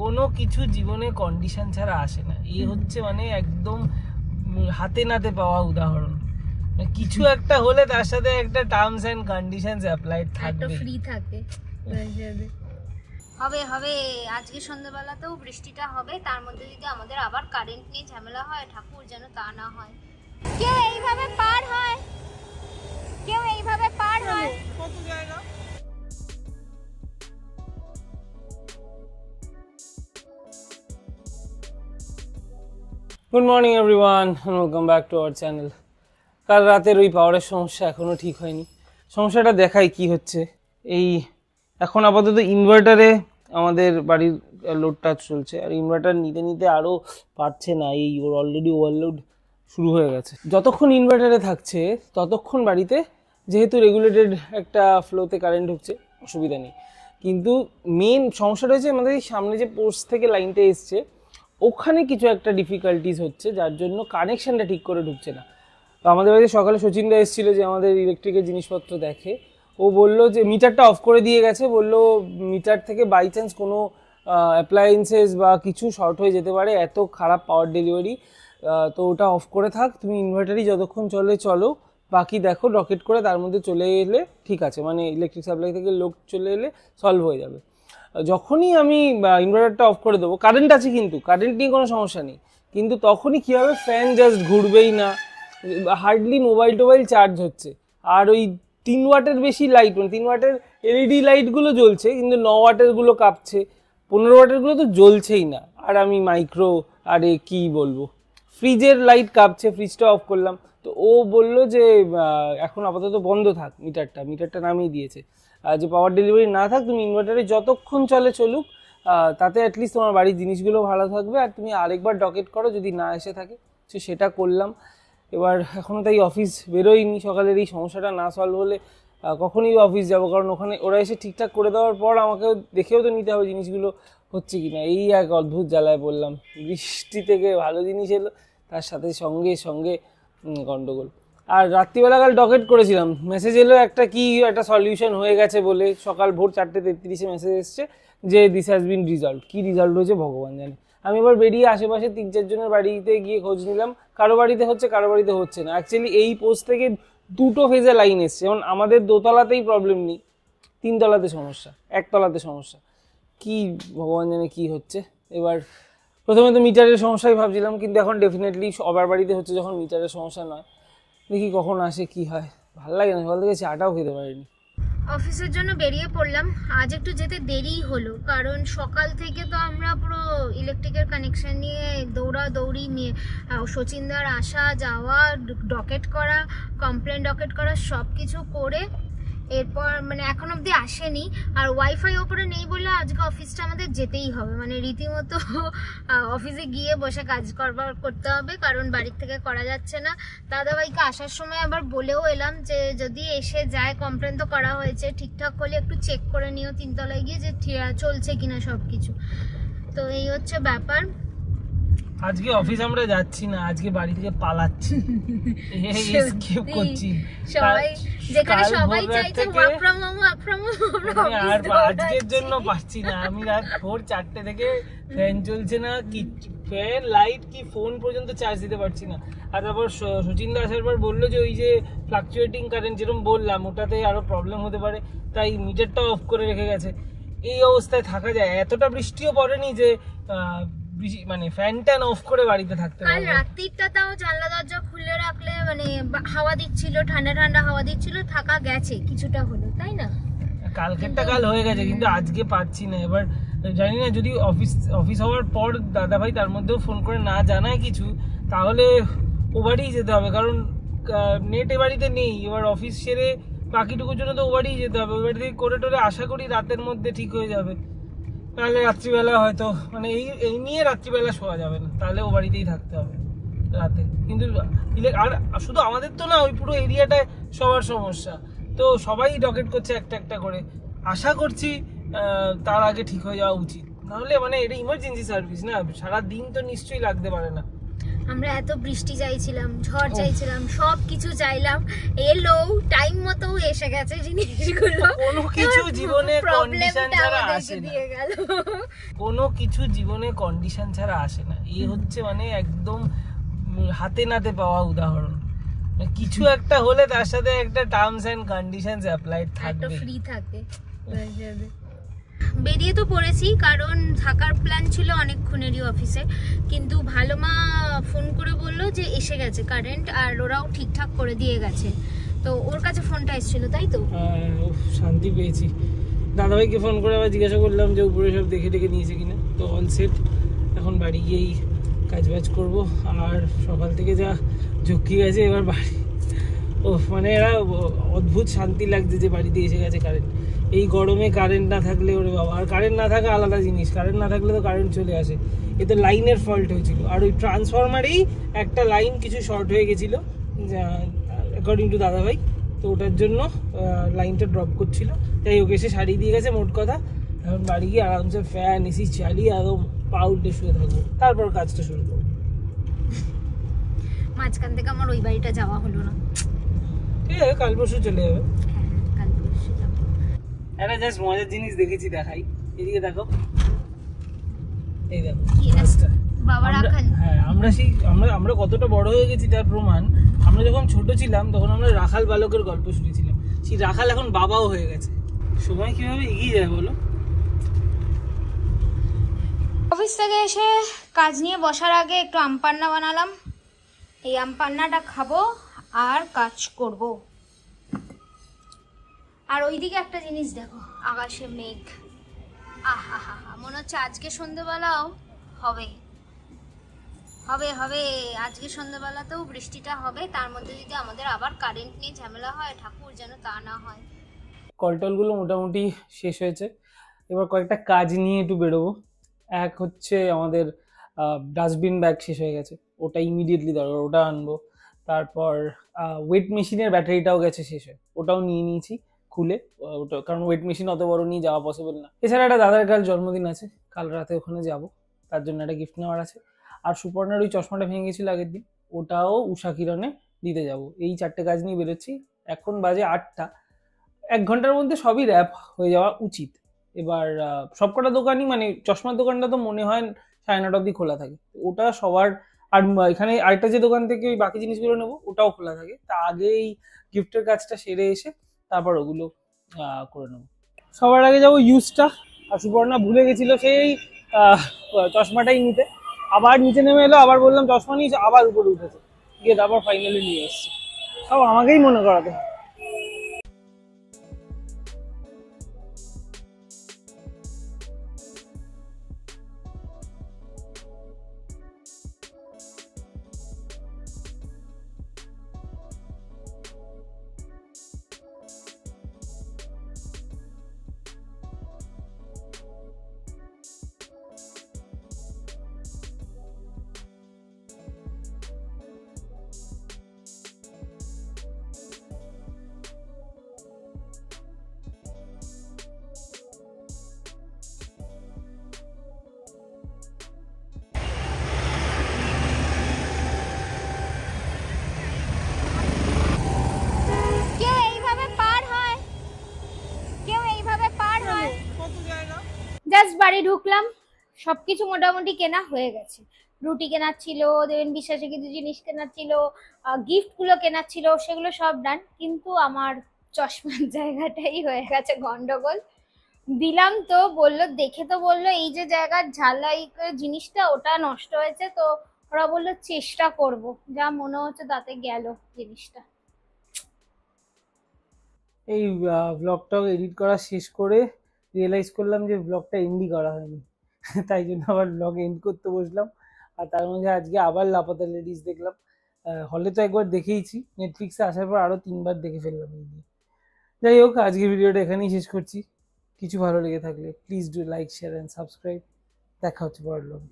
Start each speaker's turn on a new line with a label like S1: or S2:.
S1: কোনো কিছু জীবনে কন্ডিশন ছাড়া আসে না। এই হচ্ছে মানে একদম হাতে নাতে পাওয়া উদাহরণ। কিছু একটা হলে তার সাথে একটা টার্মস এন্ড কন্ডিশনস অ্যাপ্লাইড থাকবে,
S2: একটা ফ্রি থাকে। হবে হবে আজকে সন্ধ্যাবেলাতেও বৃষ্টিটা হবে, তার মধ্যে যদি আমাদের আবার কারেন্ট নিয়ে ঝামেলা হয়, ঠাকুর যেন তা না হয়। কেউ এইভাবে পার হয়, কেউ এইভাবে পার হয়।
S1: কত জায়গা good morning everyone, welcome back to our channel. কাল রাতের ওই পাওয়ারের সমস্যা এখনও ঠিক হয়নি। সমস্যাটা দেখাই কি হচ্ছে। এই এখন আপাতত ইনভার্টারে আমাদের বাড়ির লোডটা চলছে, আর ইনভার্টার নিতে নিতে আরও পারছে না, এই ওর অলরেডি ওভারলোড শুরু হয়ে গেছে। যতক্ষণ ইনভার্টারে থাকছে ততক্ষণ বাড়িতে যেহেতু রেগুলেটেড একটা ফ্লোতে কারেন্ট ঢুকছে, অসুবিধা নেই। কিন্তু মেন সমস্যাটা হচ্ছে আমাদের এই সামনে যে পোস্ট থেকে লাইনটা এসছে ওখানে কিছু একটা ডিফিকাল্টিস হচ্ছে, যার জন্য কানেকশানটা ঠিক করে ঢুকছে না। তো আমাদের বাড়িতে সকালে সচিনদা এসেছিলো যে আমাদের ইলেকট্রিকের জিনিসপত্র দেখে, ও বললো যে মিটারটা অফ করে দিয়ে গেছে, বললো মিটার থেকে বাই চান্স কোনো অ্যাপ্লায়েন্সেস বা কিছু শর্ট হয়ে যেতে পারে, এত খারাপ পাওয়ার ডেলিভারি, তো ওটা অফ করে থাক, তুমি ইনভার্টারই যতক্ষণ চলো, বাকি দেখো রকেট করে তার মধ্যে চলে এলে ঠিক আছে, মানে ইলেকট্রিক সাপ্লাই থেকে লোড চলে এলে সলভ হয়ে যাবে। যখনই আমি ইনভার্টারটা অফ করে দেবো, কারেন্ট আছে কিন্তু কারেন্ট নিয়ে কোনো সমস্যা নেই, কিন্তু তখনই কী হবে, ফ্যান জাস্ট ঘুরবেই না, হার্ডলি মোবাইল টোবাইল চার্জ হচ্ছে, আর ওই 3 ওয়াটের বেশি লাইট, মানে 3 ওয়াটের এলইডি লাইটগুলো জ্বলছে কিন্তু 9 ওয়াটেরগুলো কাঁপছে, 15 ওয়াটেরগুলো তো জ্বলছেই না। আর আমি মাইক্রো আরে কি বলবো, ফ্রিজের লাইট কাঁপছে, ফ্রিজটা অফ করলাম, তো ও বললো যে এখন আপাতত বন্ধ থাক, মিটারটা নামিয়ে দিয়েছে, যে পাওয়ার ডেলিভারি না থাক, তুমি ইনভার্টারে যতক্ষণ চলুক, তাতে অ্যাটলিস্ট তোমার বাড়ির জিনিসগুলো ভালো থাকবে, আর তুমি আরেকবার ডকেট করো যদি না এসে থাকে। তো সেটা করলাম। এবার এখনও তাই অফিস বেরোয়নি, সকালের এই সমস্যাটা না সলভ হলে কখনই অফিস যাব, কারণ ওখানে ওরা এসে ঠিকঠাক করে দেওয়ার পর আমাকেও দেখেও তো নিতে হবে জিনিসগুলো হচ্ছে কি না। এই এক অদ্ভুত জ্বালায় বললাম, বৃষ্টি থেকে ভালো জিনিস এলো, তার সাথে সঙ্গে গন্ডগোল। আর রাত্রিবেলাকাল ডকেট করেছিলাম, মেসেজ এলো একটা সলিউশন হয়ে গেছে বলে, সকাল ভোর 4:33 মেসেজ এসছে যে দিস হ্যাজ বিন রিজলভ। কী রিজাল্ট হয়েছে ভগবান জানে। আমি এবার বেরিয়ে আশেপাশে 3-4 জনের বাড়িতে গিয়ে খোঁজ নিলাম, কারো বাড়িতে হচ্ছে, কারো বাড়িতে হচ্ছে না। অ্যাকচুয়ালি এই পোস্ট থেকে 2টো ফেজে লাইন এসছে, যেমন আমাদের 2তলাতেই প্রবলেম নেই, 3 তলাতে সমস্যা, 1 তলাতে সমস্যা, কি ভগবান জানে কি হচ্ছে। এবার প্রথমে তো মিটারের সমস্যাই ভাবছিলাম, কিন্তু এখন ডেফিনেটলি সবার বাড়িতে হচ্ছে যখন মিটারের সমস্যা নয়, দেখি কখন আসে কি হয়। ভালো লাগে না, সকাল থেকে চাটাও খেতে পারিনি।
S2: অফিসের জন্য বেরিয়ে পড়লাম, আজ একটু যেতে দেরিই হলো, কারণ সকাল থেকে তো আমরা পুরো ইলেকট্রিকের কানেকশন নিয়ে দৌড়াদৌড়ি, সচিনদার আসা যাওয়া, ডকেট করা, কমপ্লেন ডকেট করা, সব কিছু করে এরপর মানে এখন অবধি আসেনি। আর ওয়াইফাই ওপরে নেই বলে আজকে অফিসটা আমাদের যেতেই হবে, মানে রীতিমতো অফিসে গিয়ে বসে কাজ করতে হবে, কারণ বাড়ির থেকে করা যাচ্ছে না। দাদাভাইকে আসার সময় আবার বলেও এলাম যে যদি এসে যায়, কমপ্লেন তো করা হয়েছে, ঠিকঠাক হলে একটু চেক করে নিও 3 তলায় গিয়ে যে চলছে কিনা সব কিছু। তো এই হচ্ছে ব্যাপার।
S1: আজকে অফিস আমরা যাচ্ছি না, আজকে বাড়ি থেকে পালাচ্ছি, এসকেপ করছি।
S2: যেখানে সবাই চাইছে ওয়ার্ক ফ্রম হোম,
S1: আর আজকের জন্য পাচ্ছি না। আমি রাত ভোর 4টে থেকে ফ্যান চলছে না, কি ফ্যান লাইট কি ফোন পর্যন্ত চার্জ দিতে পারছি না। আর তারপর সচিনদা আসার পর বললো যে ওই যে ফ্লাকচুয়েটিং কারেন্ট যেরকম বললাম, ওটাতে আরো প্রবলেম হতে পারে, তাই মিটারটা অফ করে রেখে গেছে। এই অবস্থায় থাকা যায়? এতটা বৃষ্টিও পড়েনি যে মানে ফ্যানটা অফ করে বাড়িতে থাকতে হবে।
S2: কাল রাত্রিটা তাও জানলা দরজা খুলে রাখলে মানে হাওয়া দিচ্ছিল, ঠান্ডা ঠান্ডা হাওয়া দিচ্ছিল, থাকা গেছে কিছুটা হলো, তাই না?
S1: কালকেরটা কাল হয়ে গেছে, কিন্তু আজকে পাচ্ছি না। এবার জানি না, যদি অফিস হওয়ার পর দাদাভাই তার মধ্যেও ফোন করে না জানায় কিছু, তাহলে ও বাড়িই যেতে হবে, কারণ নেট এ বাড়িতে নেই। এবার অফিস সেরে বাকিটুকুর জন্য তো ও বাড়িই যেতে হবে, ওই বাড়ি থেকে করে টোরে আশা করি রাতের মধ্যে ঠিক হয়ে যাবে। তাহলে রাত্রিবেলা হয়তো মানে এই নিয়ে রাত্রিবেলা শোয়া যাবে না, তাহলে ও বাড়িতেই থাকতে হবে রাতে। কিন্তু আর শুধু আমাদের তো না, ওই পুরো এরিয়াটায় সবার সমস্যা, তো সবাই ডকেট করছে একটা করে। আশা করছি তার আগে ঠিক হয়ে যাওয়া উচিত, নাহলে মানে এটা ইমার্জেন্সি সার্ভিস না, সারা দিন তো নিশ্চয়ই লাগতে পারে না।
S2: আমরা এত বৃষ্টি চাইছিলাম, ঝড় চাইছিলাম, সব কিছু চাইলাম, এলো টাইম মতো এসে গেছে জিনিসগুলো।
S1: কোনো কিছু জীবনে কন্ডিশন
S2: প্রবলেমটা
S1: ছাড়া
S2: আমাদেরকে
S1: আসে না,
S2: দিয়ে গেল।
S1: কোনো কিছু জীবনে কন্ডিশন ছাড়া আসে না। এই হচ্ছে মানে একদম হাতে নাতে পাওয়া উদাহরণ। মানে কিছু একটা হলে তার সাথে একটা টার্মস এন্ড কন্ডিশনস অ্যাপ্লাইড
S2: একটা
S1: থাকবে।
S2: ফ্রি থাকে। বেরিয়ে তো পড়েছি, কারণ থাকার প্ল্যান ছিল অনেকক্ষণেরই অফিসে, কিন্তু ভালো মা ফোন করে বললো যে এসে গেছে কারেন্ট, আর ওরাও ঠিকঠাক করে দিয়ে গেছে। তো ওর কাছে ফোনটা এসেছিল, তাই তো?
S1: শান্তি পেয়েছি। দাদাভাইকে ফোন করে আবার জিজ্ঞাসা করলাম যে উপরে সব দেখে টেকে নিয়েছে কিনা, তো অল সেট। এখন বাড়ি গিয়েই কাজবাজ করবো। আর সকাল থেকে যা ঝক্কি গেছে, এবার বাড়ি মানে এরা অদ্ভুত শান্তি লাগছে যে বাড়িতে এসে গেছে কারেন্ট। এই গরমে কারেন্ট না থাকলে ওরে বাবা, আর কারেন্ট না থাকা আলাদা জিনিস, কারেন্ট না থাকলে তো কারেন্ট চলে আসে। এ তো লাইনের ফল্ট হয়েছিল, আর ওই ট্রান্সফরমারেই একটা লাইন কিছু শর্ট হয়ে গেছিল অ্যাকর্ডিং টু দাদাভাই, তো ওটার জন্য লাইনটা ড্রপ করছিল। তাই ওকে এসে সারিয়ে দিয়ে গেছে মোট কথা। এখন বাড়ি গিয়ে আরামসে ফ্যান এসি চালিয়ে একদম পা উল্টে শুয়ে থাকবো, তারপর কাজটা শুরু করবো।
S2: মাঝখান থেকে আমার ওই বাড়িটা যাওয়া হলো না।
S1: ঠিক আছে, কাল পরশু চলে যাবে।
S2: হ্যাঁ, কাল পরশু যাবো।
S1: একটা জাস্ট মজার জিনিস দেখেছি, দেখাই, এদিকে দেখো, এই দেখো
S2: কি এটা?
S1: গাছটা।
S2: বাবা রাখাল।
S1: হ্যাঁ, আমরা কতটা বড় হয়ে গেছি তার প্রমাণ। আমরা যখন ছোট ছিলাম তখন আমরা রাখাল বালকের গল্প শুনেছিলাম, সেই রাখাল এখন বাবাও হয়ে গেছে। সময় কিভাবে এগিয়ে যায় বলো।
S2: অফিস থেকে এসে কাজ নিয়ে বসার আগে একটু আম পান্না বানালাম। এই আম পান্নাটা খাবো আর কাজ করব। আর ওইদিকে একটা জিনিস দেখো, আকাশে মেঘ। আহা হা হা, মনে হচ্ছে আজকে সন্ধ্যেবেলাও হবে হবে হবে আজকে সন্ধ্যেবেলাতেও বৃষ্টিটা হবে। তার মধ্যে যদি আমাদের আবার কারেন্ট নিয়ে ঝামেলা হয়, ঠাকুর যেন তা না হয়।
S1: কলটলগুলো মোটামুটি শেষ হয়েছে, এবার কয়েকটা কাজ নিয়ে একটু বেরোবো। এক হচ্ছে আমাদের ডাস্টবিন ব্যাগ শেষ হয়ে গেছে, ওটা ইমিডিয়েটলি দরকার, ওটা আনবো। তারপর ওয়েট মেশিনের ব্যাটারিটাও গেছে শেষ হয়ে, ওটাও নিয়ে নিয়েছি খুলে। ওটা কারণ ওয়েট মেশিন অত বড় নিয়ে যাওয়া পসিবল না। এছাড়া একটা দাদার কাল জন্মদিন আছে, কাল রাতে ওখানে যাব, তার জন্য একটা গিফট নেওয়ার আছে। আর সুপর্ণার ওই চশমাটা ভেঙে গেছিল আগের দিন, ওটাও উষা কিরণে দিতে যাব। এই 4টে কাজ নিয়ে বেরোচ্ছি। এখন বাজে 8টা, 1 ঘন্টার মধ্যে সবই র্যাপ হয়ে যাওয়া উচিত। এবার সবকটা দোকানই, মানে চশমার দোকানটা তো মনে হয় 9:30 অবধি খোলা থাকে, ওটা সবার। আর এখানে আরেকটা যে দোকান থেকে ওই বাকি জিনিসগুলো নেবো, ওটাও খোলা থাকে। তা আগে এই গিফটের কাজটা সেরে এসে তারপর ওগুলো করে নেবো। সবার আগে যাবো ইউজটা। আর সুপর্ণা ভুলে গেছিল সেই চশমাটাই নিতে, আবার নিচে নেমে এলো, আবার বললাম চশমা নিয়েছে, আবার উপরে উঠেছে, গিয়ে তারপর ফাইনালি নিয়ে এসছে। সব আমাকেই মনে করাতে হয়।
S2: জাস্ট বাড়ি ঢুকলাম, সবকিছু মোটামুটি কেনা হয়ে গেছে। রুটি কেনার ছিল, দেবেন বিশ্বাসে কিছু জিনিস কেনার ছিল, গিফট গুলো কেনার ছিল, সেগুলো সব ডান। কিন্তু আমার চশমার জায়গাটাই হয়ে গেছে গন্ডগোল। দিলাম তো বললো, দেখে তো বললো এই যে জায়গার ঝালাই জিনিসটা ওটা নষ্ট হয়েছে, তো ওরা বললো চেষ্টা করব, যা মনে হচ্ছে তাতে গেল জিনিসটা।
S1: এই ব্লগটাও এডিট করা শেষ করে রিয়েলাইজ করলাম যে ব্লগটা এন্ডই করা হয়নি, তাই জন্য আবার ব্লগ এন্ড করতে বসলাম। আর তার মধ্যে আজকে আবার লাপাতা লেডিস দেখলাম। হলে তো একবার দেখেইছি, নেটফ্লিক্সে আসার পর আরও 3বার দেখে ফেললাম এই নিয়ে। যাই হোক, আজকের ভিডিওটা এখানেই শেষ করছি। কিছু ভালো লেগে থাকলে please do like, share and subscribe. দেখা হচ্ছে পরের ব্লগে।